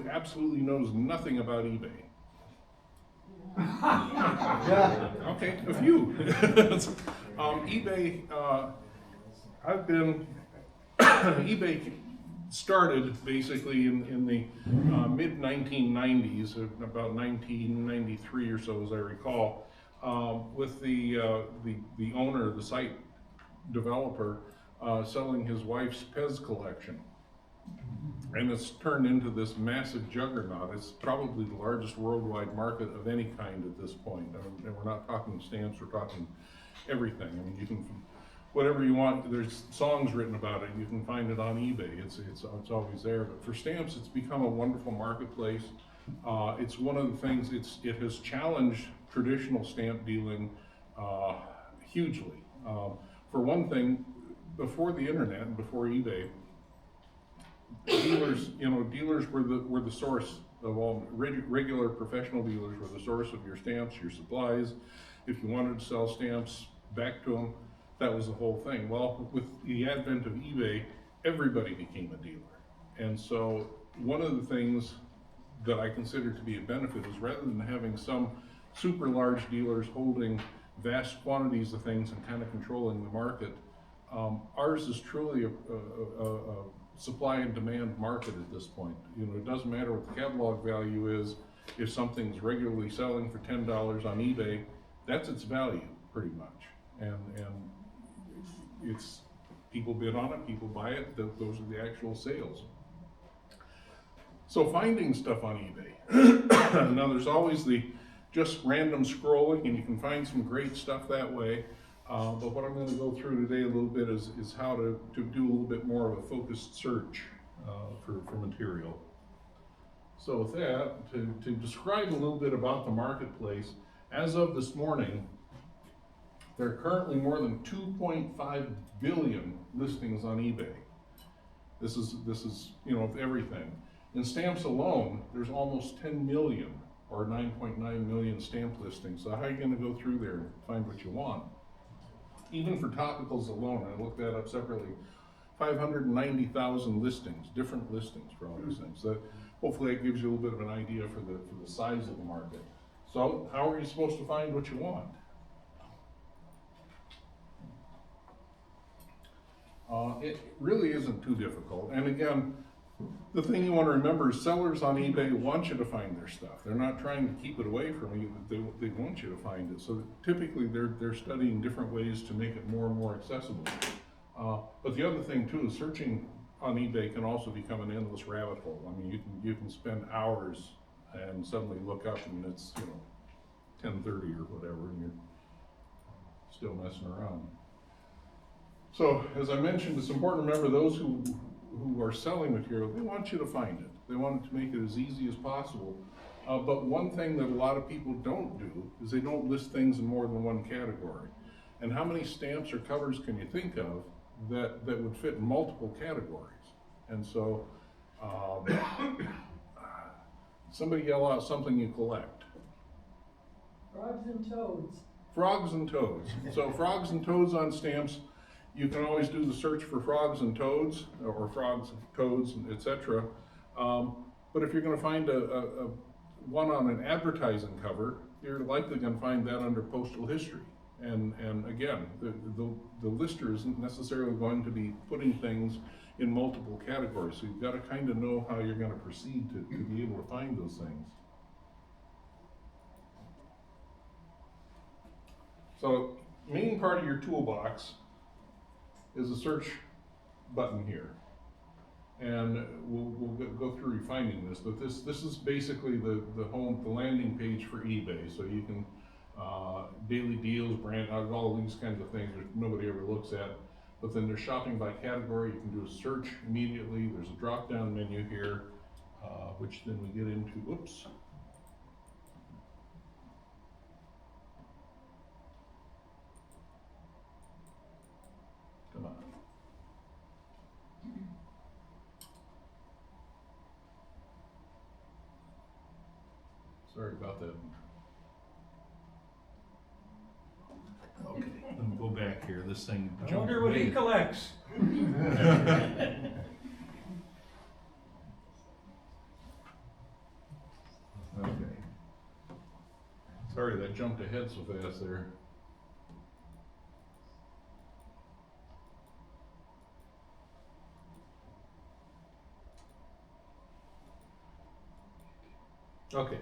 absolutely knows nothing about eBay? Okay, a few. eBay, eBay started basically in the mid 1990s, about 1993 or so, as I recall, with the owner, the site developer, selling his wife's Pez collection. And it's turned into this massive juggernaut. It's probably the largest worldwide market of any kind at this point. And we're not talking stamps, we're talking everything. I mean, you can, whatever you want, there's songs written about it, you can find it on eBay. It's always there. But for stamps, it's become a wonderful marketplace. It's one of the things, it has challenged traditional stamp dealing hugely. For one thing, before the internet and before eBay, dealers were the source of all, regular professional dealers were the source of your stamps, your supplies. If you wanted to sell stamps back to them, that was the whole thing. Well, with the advent of eBay, everybody became a dealer. And so one of the things that I consider to be a benefit is, rather than having some super large dealers holding vast quantities of things and kind of controlling the market, ours is truly a supply and demand market at this point. It doesn't matter what the catalog value is. If something's regularly selling for $10 on eBay, that's its value pretty much. And it's, people bid on it, people buy it, those are the actual sales. So finding stuff on eBay, now there's always the just random scrolling, and you can find some great stuff that way. But what I'm going to go through today a little bit is how to do a little bit more of a focused search for material. So with that, to describe a little bit about the marketplace, as of this morning, there are currently more than 2.5 billion listings on eBay. This is of everything. In stamps alone, there's almost 10 million or 9.9 million stamp listings. So how are you going to go through there and find what you want? Even for topicals alone, I looked that up separately, 590,000 listings, different listings for all these things. So hopefully that gives you a little bit of an idea for the size of the market. So how are you supposed to find what you want? It really isn't too difficult. And again, the thing you want to remember is sellers on eBay want you to find their stuff. They're not trying to keep it away from you. They want you to find it. So typically they're studying different ways to make it more and more accessible. But the other thing too is searching on eBay can also become an endless rabbit hole. I mean, you can spend hours and suddenly look up and it's 10:30 or whatever, and you're still messing around. So as I mentioned, it's important to remember those who are selling material, they want you to find it. They want to make it as easy as possible. But one thing that a lot of people don't do is they don't list things in more than one category. And how many stamps or covers can you think of that would fit in multiple categories? And so, somebody yell out something you collect. Frogs and toads. Frogs and toads. So frogs and toads on stamps, you can always do the search for frogs and toads, or frogs, toads, etc. But if you're going to find a one on an advertising cover, you're likely going to find that under postal history. And again, the lister isn't necessarily going to be putting things in multiple categories. So you've got to kind of know how you're going to proceed to be able to find those things. So main part of your toolbox is a search button here, and we'll go through refining this. But this is basically the landing page for eBay. So you can daily deals, brand, all these kinds of things that nobody ever looks at. But then there's shopping by category. You can do a search immediately. There's a drop-down menu here, which then we get into. Whoops. Come on. Sorry about that. Okay, let me go back here. This thing. I wonder what he collects. Sorry, that jumped ahead so fast there. Okay.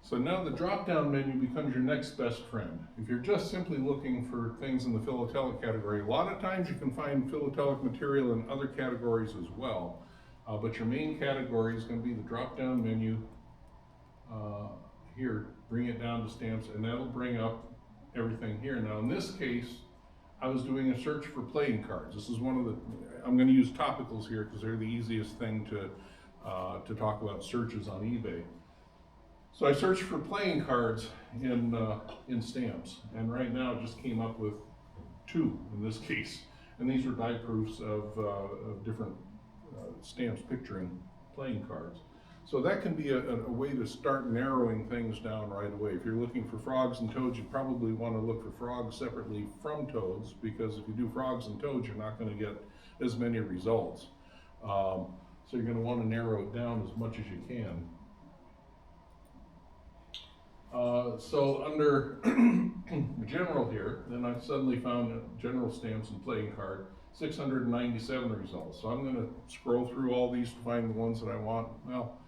So now the drop-down menu becomes your next best friend. If you're just simply looking for things in the philatelic category, a lot of times you can find philatelic material in other categories as well. But your main category is going to be the drop-down menu. Here, bring it down to stamps, and that'll bring up everything here. Now in this case, I was doing a search for playing cards. This is one of the, I'm going to use topicals here because they're the easiest thing to talk about searches on eBay. So I searched for playing cards in stamps, and right now it just came up with 2 in this case. And these are die proofs of different stamps picturing playing cards. So that can be a way to start narrowing things down right away. If you're looking for frogs and toads, you probably want to look for frogs separately from toads, because if you do frogs and toads, you're not going to get as many results. So you're going to want to narrow it down as much as you can. So under general here, then I suddenly found general stamps and playing card, 697 results. So I'm going to scroll through all these to find the ones that I want. Well,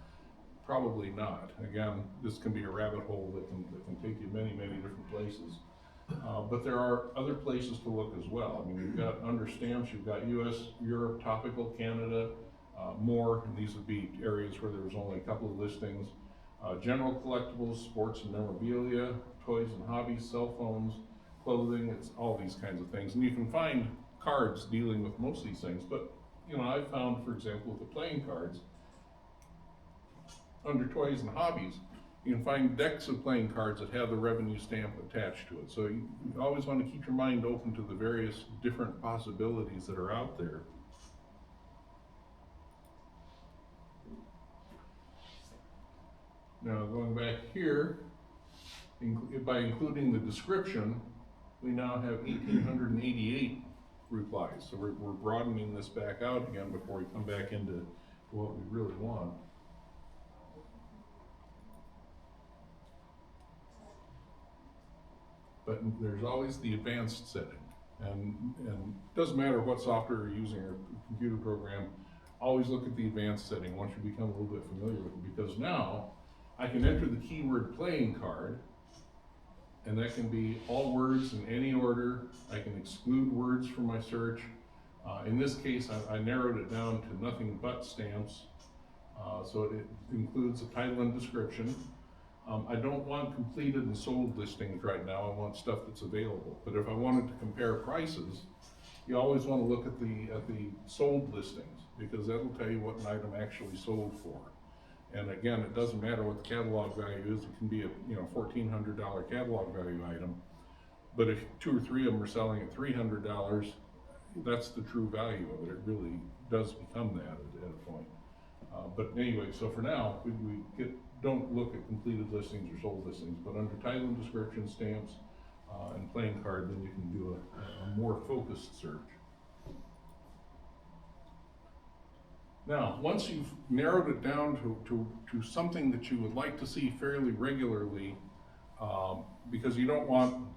probably not. Again, this can be a rabbit hole that can take you many, many different places. But there are other places to look as well. I mean, you've got under stamps, you've got US, Europe, topical, Canada, more, and these would be areas where there was only a couple of listings. General collectibles, sports and memorabilia, toys and hobbies, cell phones, clothing, it's all these kinds of things. And you can find cards dealing with most of these things, but you know, I've found, for example, with the playing cards, under toys and hobbies, you can find decks of playing cards that have the revenue stamp attached to it. So you always want to keep your mind open to the various different possibilities that are out there. Now going back here, by including the description, we now have 1,888 replies. So we're broadening this back out again before we come back into what we really want. But there's always the advanced setting. And it doesn't matter what software you're using or computer program, always look at the advanced setting once you become a little bit familiar with it, because now I can enter the keyword playing card, and that can be all words in any order. I can exclude words from my search. In this case, I narrowed it down to nothing but stamps. So it includes a title and description. I don't want completed and sold listings right now. I want stuff that's available. But if I wanted to compare prices, you always want to look at the sold listings, because that'll tell you what an item actually sold for. And again, it doesn't matter what the catalog value is. It can be a $1,400 catalog value item, but if 2 or 3 of them are selling at $300, that's the true value of it. It really does become that at a point. But anyway, so for now, don't look at completed listings or sold listings, but under title and description, stamps, and playing card, then you can do a more focused search. Now, once you've narrowed it down to something that you would like to see fairly regularly, because you don't want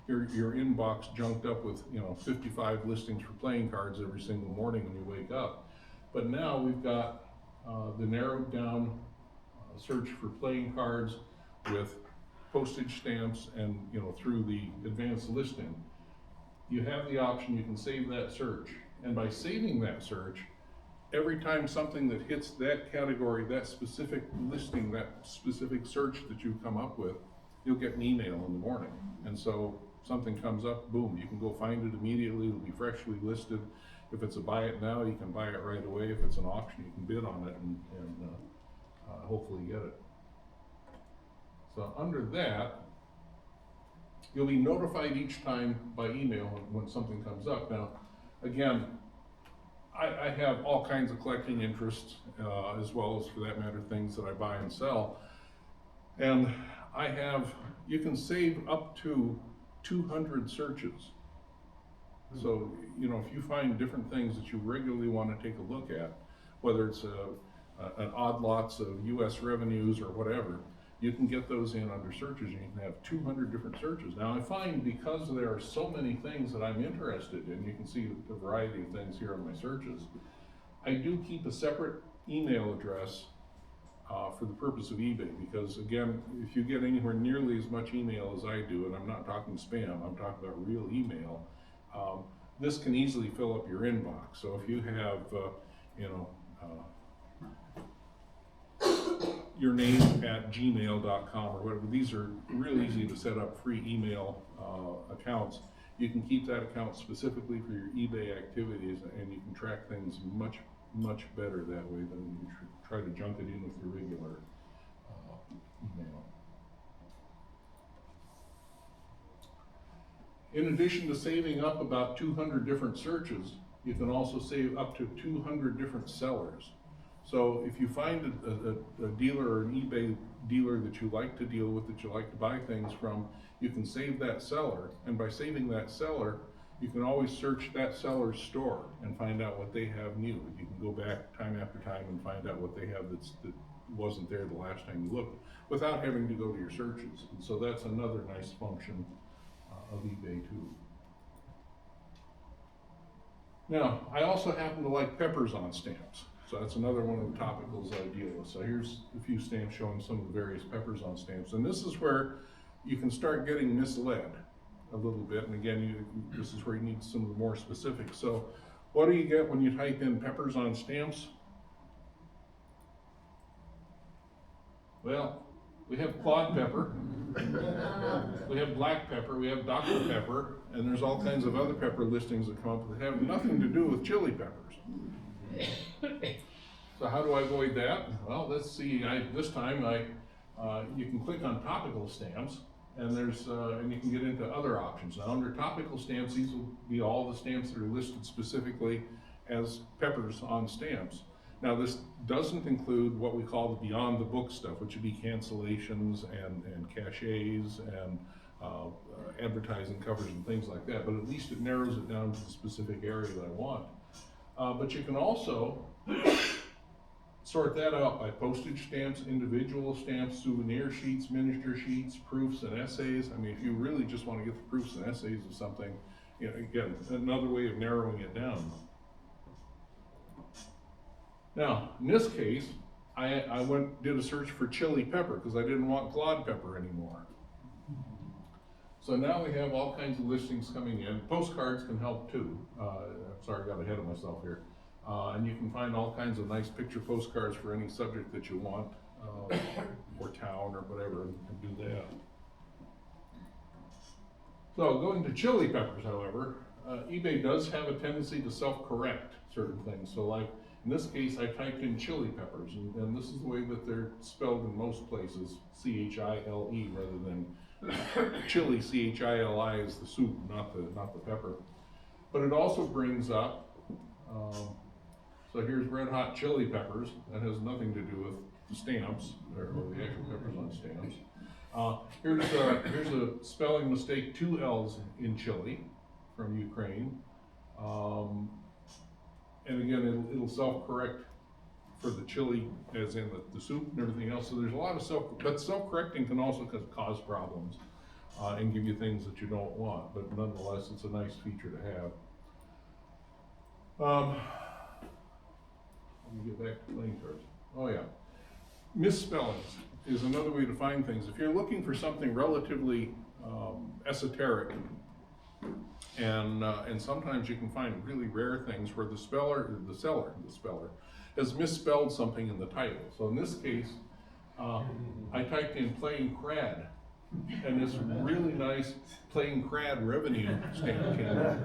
your inbox junked up with 55 listings for playing cards every single morning when you wake up. But now we've got the narrowed down search for playing cards with postage stamps and through the advanced listing. You have the option, you can save that search, and by saving that search, every time something that hits that category, that specific listing, that specific search that you come up with, you'll get an email in the morning. And so something comes up, boom, you can go find it immediately. It'll be freshly listed. If it's a buy it now, you can buy it right away. If it's an auction, you can bid on it and hopefully get it. So under that, you'll be notified each time by email when something comes up. Now, again, I have all kinds of collecting interests, as well as, for that matter, things that I buy and sell. And you can save up to 200 searches. So, if you find different things that you regularly want to take a look at, whether it's an odd lots of US revenues or whatever, you can get those in under searches, and you can have 200 different searches. Now I find because there are so many things that I'm interested in, you can see a variety of things here on my searches, I do keep a separate email address for the purpose of eBay, because again, if you get anywhere nearly as much email as I do, and I'm not talking spam, I'm talking about real email, this can easily fill up your inbox. So if you have, your name at gmail.com or whatever, these are real easy to set up free email accounts. You can keep that account specifically for your eBay activities, and you can track things much better that way than you try to junk it in with your regular email. In addition to saving up about 200 different searches, you can also save up to 200 different sellers. So if you find a dealer or an eBay dealer that you like to deal with, that you like to buy things from, you can save that seller, and by saving that seller, you can always search that seller's store and find out what they have new. You can go back time after time and find out what they have that wasn't there the last time you looked, without having to go to your searches. And so that's another nice function of eBay too. Now, I also happen to like peppers on stamps. So that's another one of the topicals I deal with. So here's a few stamps showing some of the various peppers on stamps. And this is where you can start getting misled a little bit. And again, this is where you need some of the more specifics. So what do you get when you type in peppers on stamps? Well, we have clawed pepper, we have black pepper, we have Dr. Pepper, and there's all kinds of other pepper listings that come up that have nothing to do with chili peppers. So how do I avoid that? Well, let's see. This time you can click on topical stamps, and and you can get into other options. Now, under topical stamps, these will be all the stamps that are listed specifically as peppers on stamps. Now, this doesn't include what we call the beyond the book stuff, which would be cancellations and cachets and advertising covers and things like that. But at least it narrows it down to the specific area that I want. But you can also sort that out by postage stamps, individual stamps, souvenir sheets, miniature sheets, proofs and essays. I mean, if you really just want to get the proofs and essays of something, again, another way of narrowing it down. Now, in this case, I did a search for chili pepper because I didn't want clawed pepper anymore. So now we have all kinds of listings coming in. Postcards can help too. Sorry, I got ahead of myself here. And you can find all kinds of nice picture postcards for any subject that you want, or town or whatever, and do that. So going to chili peppers, however, eBay does have a tendency to self-correct certain things. So like in this case, I typed in chili peppers, and this is the way that they're spelled in most places, C-H-I-L-E rather than chili, C-H-I-L-I is the soup, not the pepper. But it also brings up, so here's red hot chili peppers. That has nothing to do with stamps, or the actual peppers on stamps. Here's a spelling mistake, 2 L's in chili from Ukraine. And again, it'll self-correct for the chili, as in the soup and everything else. So there's a lot of but self-correcting can also cause problems and give you things that you don't want. But nonetheless, it's a nice feature to have. Let me get back to playing cards. Oh yeah, misspellings is another way to find things. If you're looking for something relatively esoteric, and sometimes you can find really rare things where the seller has misspelled something in the title. So in this case, I typed in plain crad, and this really nice plain crad revenue stamp came up.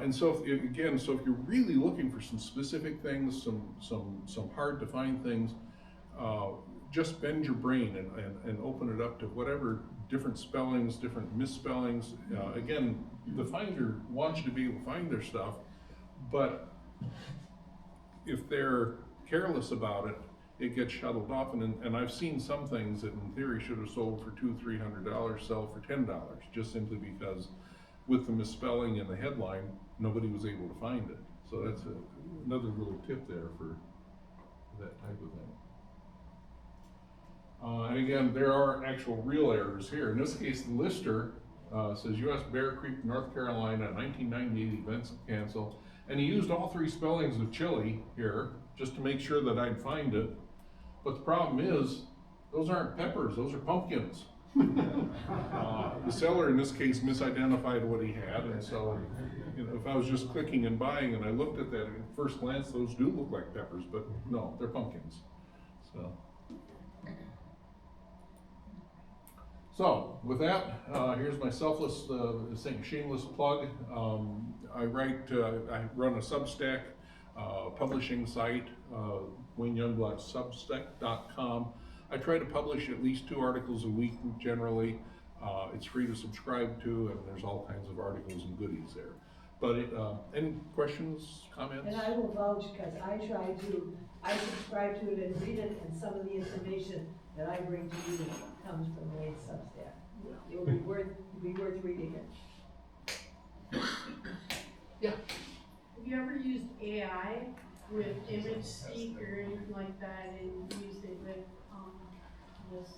And so if you're really looking for some specific things, some hard to find things, just bend your brain and open it up to whatever different spellings, different misspellings. Again, the finder wants you to be able to find their stuff, but if they're careless about it, it gets shuttled off. And I've seen some things that in theory should have sold for $200-300 sell for $10, just simply because with the misspelling in the headline, nobody was able to find it. So that's another little tip there for that type of thing. and again, there are actual real errors here. In this case, the lister says U.S. Bear Creek, North Carolina, 1998 events cancel. And he used all three spellings of chili here just to make sure that I'd find it. But the problem is, those aren't peppers, those are pumpkins. The seller in this case misidentified what he had, and so, you know, if I was just clicking and buying and I looked at that at first glance, those do look like peppers, but no, they're pumpkins. So with that, here's my selfless, shameless plug. I run a Substack publishing site, Wayne Youngblood, Substack.com. I try to publish at least 2 articles a week generally. It's free to subscribe to, and there's all kinds of articles and goodies there. But any questions, comments? And I will vouch, because I subscribe to it and read it, and some of the information that I bring to you comes from Wayne's Substack. It will be worth reading it. Yeah. Have you ever used AI with image seek or anything like that, and used it with this?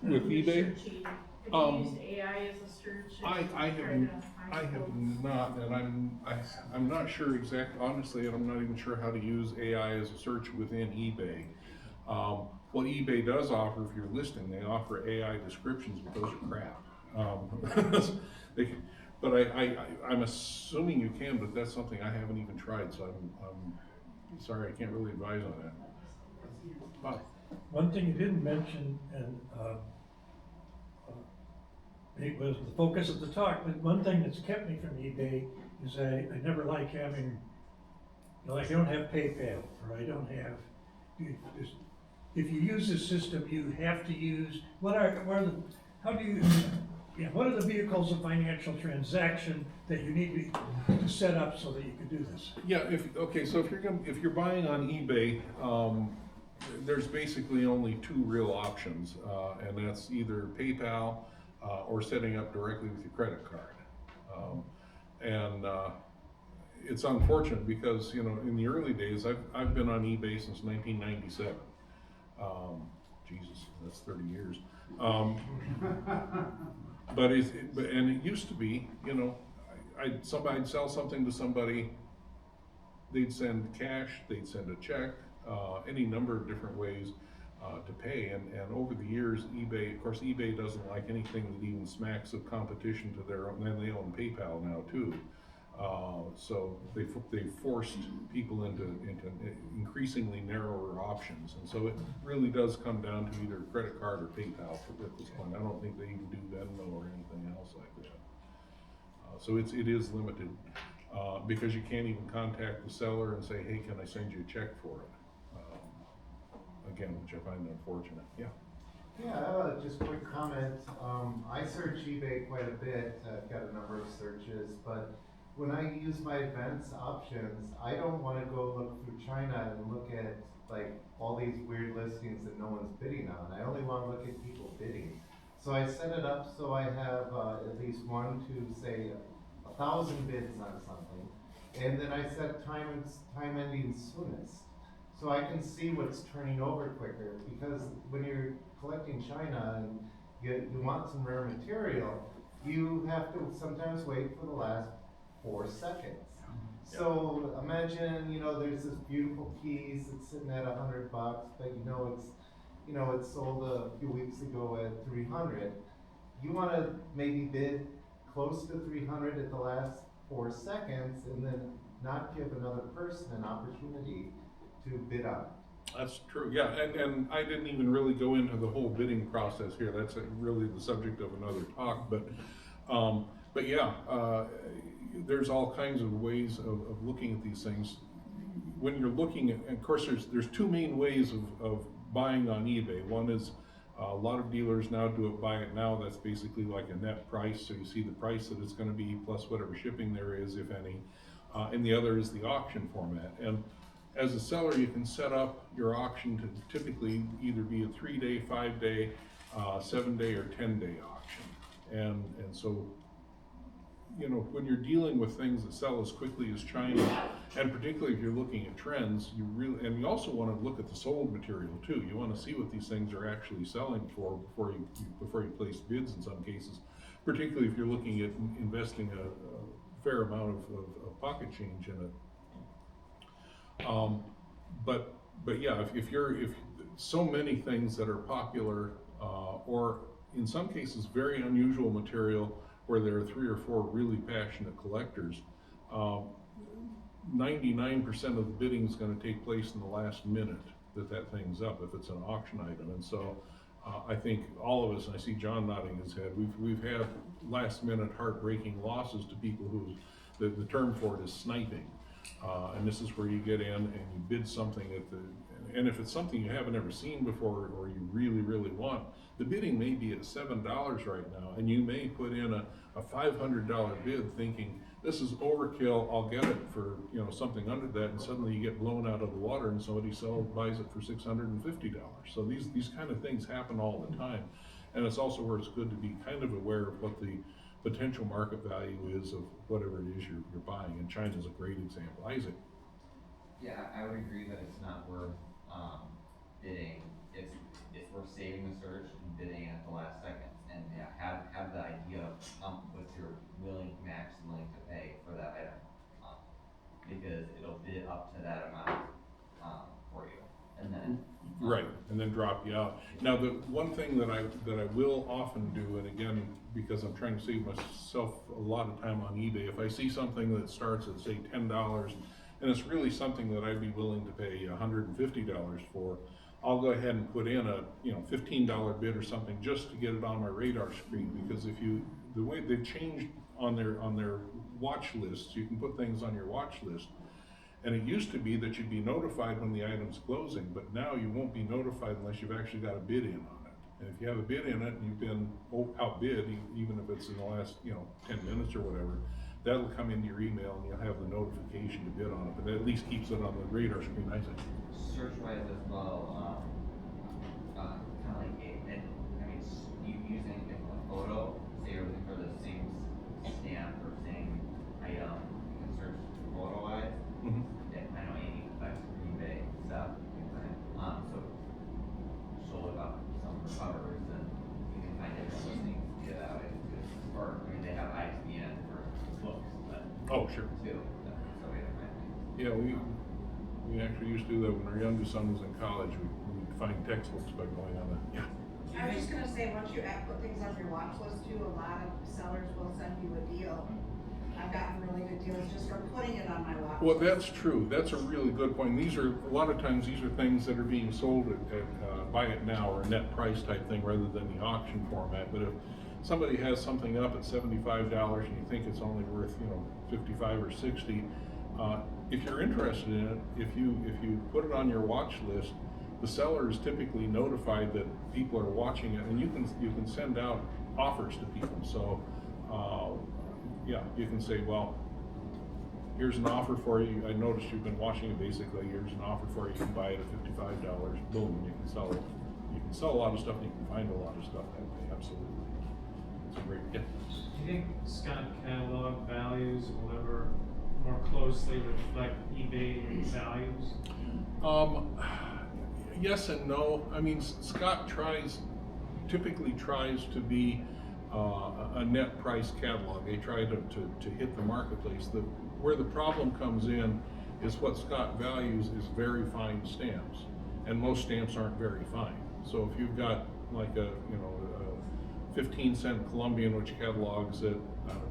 With eBay? Searching? Have you used AI as a search? I have not, and I'm not sure honestly, and I'm not even sure how to use AI as a search within eBay. What eBay does offer, if you're listing, they offer AI descriptions, but those are crap. But I'm assuming you can, but that's something I haven't even tried, so I'm sorry, I can't really advise on that. Bob? One thing you didn't mention, and it was the focus of the talk, but one thing that's kept me from eBay is I never like having, like I don't have PayPal, or I don't have, if you use this system, you have to use, what are the vehicles of financial transaction that you need to set up so that you can do this? Yeah, so if you're buying on eBay, there's basically only 2 real options, and that's either PayPal or setting up directly with your credit card. It's unfortunate because, you know, in the early days, I've been on eBay since 1997. Jesus, that's 30 years. But it used to be, you know, I'd sell something to somebody, they'd send cash, they'd send a check, any number of different ways to pay. And over the years, eBay, of course, eBay doesn't like anything that even smacks of competition to their own, and they own PayPal now too. So they forced people into increasingly narrower options, and so it really does come down to either credit card or PayPal at this point. I don't think they even do Venmo or anything else like that. So it is limited because you can't even contact the seller and say, hey, can I send you a check for it? Again, which I find unfortunate. Yeah. Yeah, just a quick comment. I search eBay quite a bit. I've got a number of searches, but when I use my events options, I don't want to go look through China and look at like all these weird listings that no one's bidding on. I only want to look at people bidding. So I set it up so I have at least 1 to say 1,000 bids on something, and then I set time ending soonest, so I can see what's turning over quicker. Because when you're collecting China and you want some rare material, you have to sometimes wait for the last 4 seconds. So imagine, you know, there's this beautiful piece that's sitting at $100, but it's sold a few weeks ago at 300. You want to maybe bid close to 300 at the last 4 seconds, and then not give another person an opportunity to bid on it. That's true, yeah, and I didn't even really go into the whole bidding process here. That's really the subject of another talk, but yeah, there's all kinds of ways of looking at these things. When you're looking at, of course, there's 2 main ways of buying on eBay. One is a lot of dealers now do it buy it now. That's basically like a net price, so you see the price that it's going to be plus whatever shipping there is, if any. And the other is the auction format. And as a seller, you can set up your auction to typically either be a 3-day, 5-day, 7-day, or 10-day auction. And so you know, when you're dealing with things that sell as quickly as China, and particularly if you're looking at trends, you really, and you also want to look at the sold material too. You want to see what these things are actually selling for before you place bids in some cases, particularly if you're looking at investing a fair amount of pocket change in it. But yeah, if so many things that are popular, or in some cases very unusual material where there are 3 or 4 really passionate collectors, 99% of the bidding is going to take place in the last minute that thing's up if it's an auction item. And so I think all of us, and I see John nodding his head, we've had last minute heartbreaking losses to people who, the term for it is sniping. And this is where you get in and you bid something and if it's something you haven't ever seen before or you really, really want, the bidding may be at $7 right now, and you may put in a $500 bid thinking, this is overkill, I'll get it for, you know, something under that, and suddenly you get blown out of the water and somebody buys it for $650. So these kind of things happen all the time. And it's also where it's good to be kind of aware of what the potential market value is of whatever it is you're buying, and China's a great example. Isaac? Yeah, I would agree that it's not worth bidding. It's worth saving the search and bidding at the last second, and yeah, have the idea of what you're max willing to pay for that item, because it'll bid up to that amount for you, and then Right, and then drop you out. Now, the one thing that I will often do, and again, because I'm trying to save myself a lot of time on eBay, if I see something that starts at say $10, and it's really something that I'd be willing to pay $150 for, I'll go ahead and put in a $15 bid or something just to get it on my radar screen. Because the way they've changed on their watch lists, you can put things on your watch list. And it used to be that you'd be notified when the item's closing, but now you won't be notified unless you've actually got a bid in on it. And if you have a bid in it and you've been outbid, even if it's in the last 10 minutes or whatever, that'll come into your email and you'll have the notification to bid on it. But that at least keeps it on the radar screen, I think. search-wise as well, kind of like using a photo, say you're looking for the same stamp or same item, you can search photo-wise. Mm-hmm. Yeah, I know Amy collects eBay stuff, so she'll look up some covers and you can find different listings via that way. Or, I mean, they have ISBN for books, but Oh, sure. too, that's a way to find things. Yeah, we actually used to do that when our youngest son was in college. We'd find textbooks by going on that. Yeah. I was just gonna say, once you put things on your watch list too, a lot of sellers will send you a deal. I've gotten really good deals just for putting it on my watch list. Well, that's true. That's a really good point. These are, a lot of times, these are things that are being sold at buy it now or net price type thing rather than the auction format. But if somebody has something up at $75 and you think it's only worth, 55 or 60, if you're interested in it, if you put it on your watch list, the seller is typically notified that people are watching it, and you can send out offers to people. So, yeah, you can say, well, here's an offer for you. I noticed you've been watching it. Basically, here's an offer for you. You can buy it at $55. Boom, you can sell it. You can sell a lot of stuff, and you can find a lot of stuff that way. Absolutely, it's a great. Yeah. Do you think Scott catalog values will ever more closely reflect eBay values? Yes and no. I mean, Scott typically tries to be a net price catalog. They try to hit the marketplace. Where the problem comes in is what Scott values is very fine stamps, and most stamps aren't very fine. So if you've got like a 15-cent Colombian which catalogs at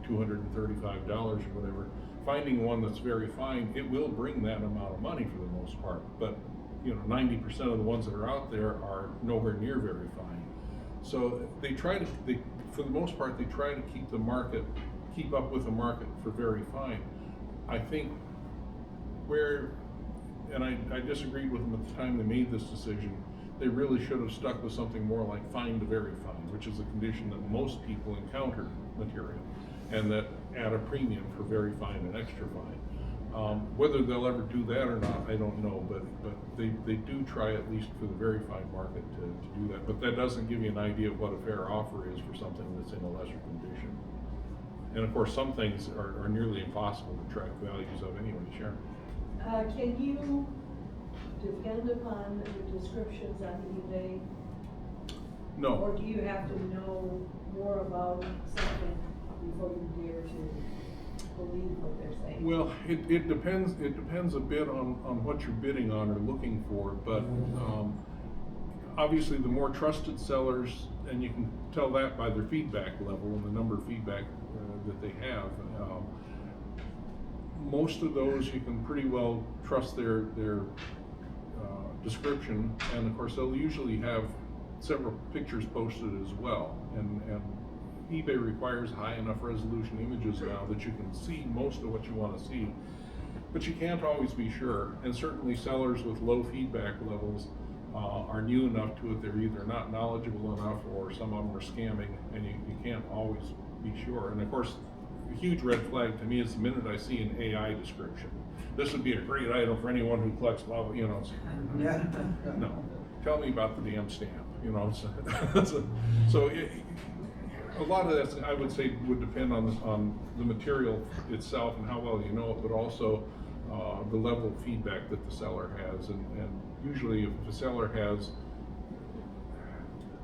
$235 or whatever, finding one that's very fine, it will bring that amount of money for the most part. But 90% of the ones that are out there are nowhere near very fine. So for the most part, they try to keep up with the market for very fine. I think and I disagreed with them at the time they made this decision, they really should have stuck with something more like fine to very fine, which is a condition that most people encounter material, and that add a premium for very fine and extra fine. Whether they'll ever do that or not, I don't know, but they do try, at least for the very fine market, to do that. But that doesn't give you an idea of what a fair offer is for something that's in a lesser condition. And of course, some things are nearly impossible to track values of anyway, Sharon. Can you depend upon the descriptions on eBay? No. Or do you have to know more about something before you dare to believe what they're saying? Well, it depends a bit on what you're bidding on or looking for, but obviously the more trusted sellers, and you can tell that by their feedback level and the number of feedback that they have. Most of those you can pretty well trust their description, and of course they'll usually have several pictures posted as well, and eBay requires high enough resolution images now that you can see most of what you want to see, but you can't always be sure, and certainly sellers with low feedback levels are new enough to it, they're either not knowledgeable enough or some of them are scamming, and you can't always be sure. And of course, a huge red flag to me is the minute I see an AI description. This would be a great item for anyone who collects lava, you know. Yeah. No, tell me about the damn stamp, you know. So a lot of that, I would say, would depend on the material itself and how well you know it, but also the level of feedback that the seller has. And usually if the seller has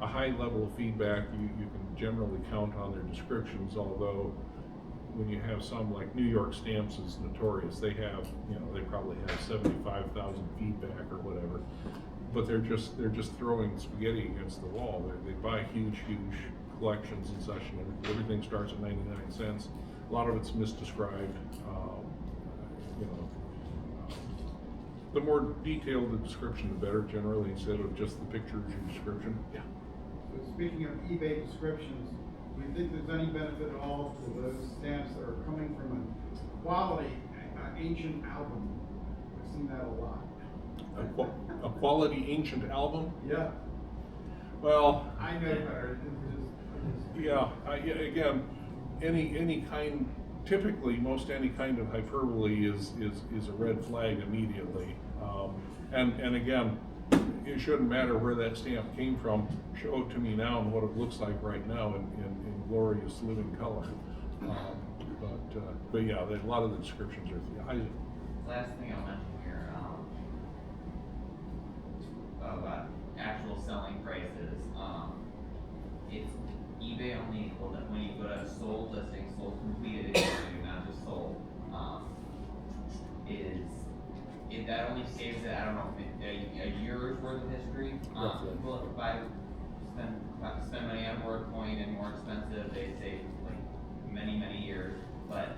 a high level of feedback, you can generally count on their descriptions, although when you have some like New York Stamps is notorious, they have, you know, they probably have 75,000 feedback or whatever, but they're just throwing spaghetti against the wall. They buy huge collections and such, and everything starts at 99 cents. A lot of it's misdescribed. You know, the more detailed the description, the better generally, instead of just the pictures or description. Yeah. So speaking of eBay descriptions, do you think there's any benefit at all to those stamps that are coming from a quality, ancient album? I've seen that a lot. A quality ancient album? Yeah. Well, I know better. yeah, again, any kind, typically most any kind of hyperbole is a red flag immediately. And again, it shouldn't matter where that stamp came from. Show it to me now and what it looks like right now in glorious living color. But yeah, a lot of the descriptions are. Last thing I'll mention here, about actual selling prices, it's eBay only, when you go to sold listings, sold completed edition, not just sold, that only saves it, I don't know, a year's worth of history. People spend money on WordCoin and more expensive, they save like many years, but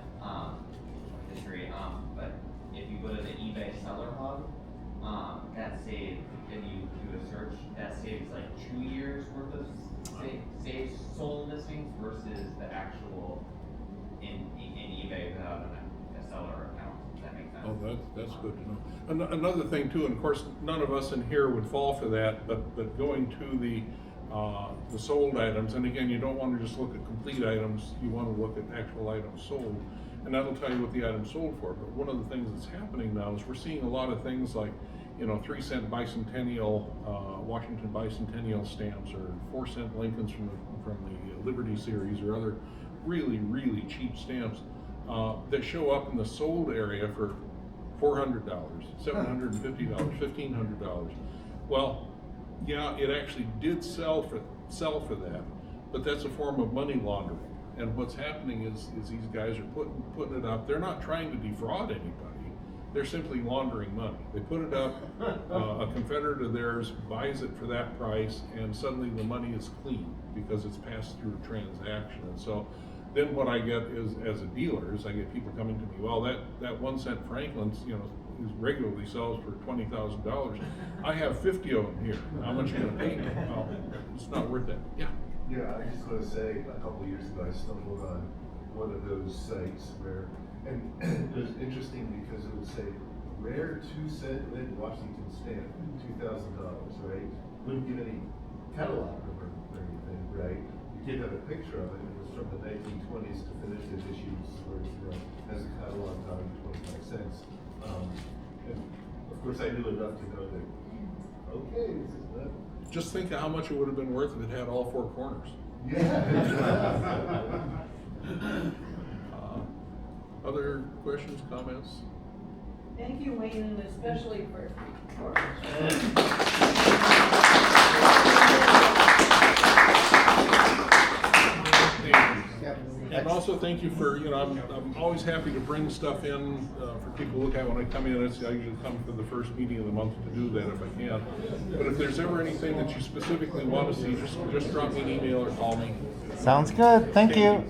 history. But if you go to the eBay Seller Hub, that saves, if you do a search, that saves like 2 years worth of saves sold listings versus the actual in eBay without a seller account. Does that make sense? Oh, that's good to know. Another thing too, and of course, none of us in here would fall for that, but going to the sold items, and again, you don't want to just look at complete items, you want to look at actual items sold, and that'll tell you what the item's sold for. But one of the things that's happening now is we're seeing a lot of things like, you know, 3-cent bicentennial, Washington bicentennial stamps, or 4-cent Lincolns from the Liberty series, or other really cheap stamps that show up in the sold area for $400, $750, $1,500. Well, yeah, it actually did sell for that, but that's a form of money laundering. And what's happening is these guys are putting it up. They're not trying to defraud anybody. They're simply laundering money. They put it up, a competitor of theirs buys it for that price, and suddenly the money is clean because it's passed through a transaction. And so then what I get is, as a dealer, is I get people coming to me, well, that 1-cent Franklin's, you know, is regularly sells for $20,000. I have 50 of them here. How much are you gonna pay me? Well, it's not worth it. Yeah. Yeah, I just want to say, a couple of years ago, I stumbled on one of those sites where, and it was interesting because it would say, rare 2-cent Lynn Washington stamp, $2,000, right? Wouldn't give any catalog number or anything, right? You did have a picture of it, it was from the 1920s to finished issues, where, you know, has a catalog value of 25 cents. And of course, I knew enough to know that, okay, this is not. Just think of how much it would have been worth if it had all 4 corners. Yeah. Other questions, comments? Thank you, Wayne, and especially for And also thank you for, I'm always happy to bring stuff in, for people to look at when I come in. I usually come for the first meeting of the month to do that if I can. But if there's ever anything that you specifically want to see, just drop me an email or call me. Sounds good. Thank you.